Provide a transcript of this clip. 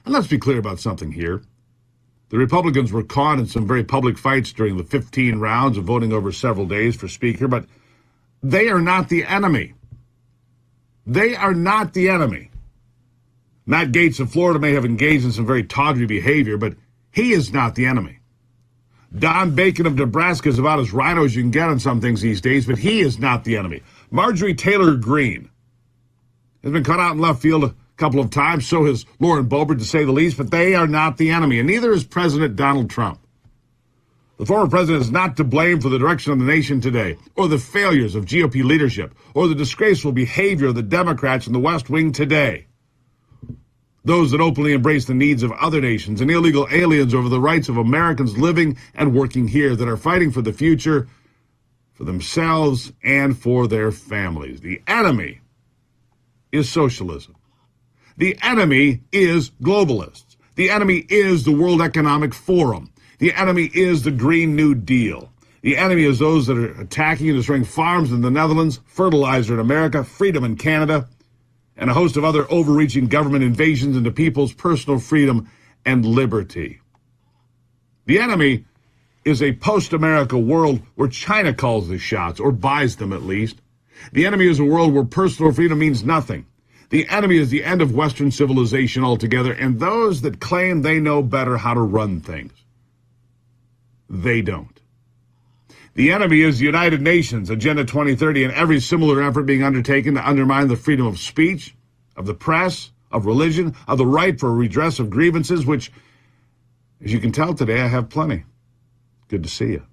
And let's be clear about something here. The Republicans were caught in some very public fights during the 15 rounds of voting over several days for Speaker, but they are not the enemy. They are not the enemy. Matt Gaetz of Florida may have engaged in some very tawdry behavior, but he is not the enemy. Don Bacon of Nebraska is about as rhino as you can get on some things these days, but he is not the enemy. Marjorie Taylor Greene has been cut out in left field a couple of times, so has Lauren Boebert, to say the least, but they are not the enemy, and neither is President Donald Trump. The former president is not to blame for the direction of the nation today, or the failures of GOP leadership, or the disgraceful behavior of the Democrats in the West Wing today. Those that openly embrace the needs of other nations and illegal aliens over the rights of Americans living and working here, that are fighting for the future, for themselves and for their families. The enemy is socialism. The enemy is globalists. The enemy is the World Economic Forum. The enemy is the Green New Deal. The enemy is those that are attacking and destroying farms in the Netherlands, fertilizer in America, freedom in Canada, and a host of other overreaching government invasions into people's personal freedom and liberty. The enemy is a post-America world where China calls the shots, or buys them at least. The enemy is a world where personal freedom means nothing. The enemy is the end of Western civilization altogether, and those that claim they know better how to run things. They don't. The enemy is the United Nations, Agenda 2030, and every similar effort being undertaken to undermine the freedom of speech, of the press, of religion, of the right for redress of grievances, which, as you can tell today, I have plenty. Good to see you.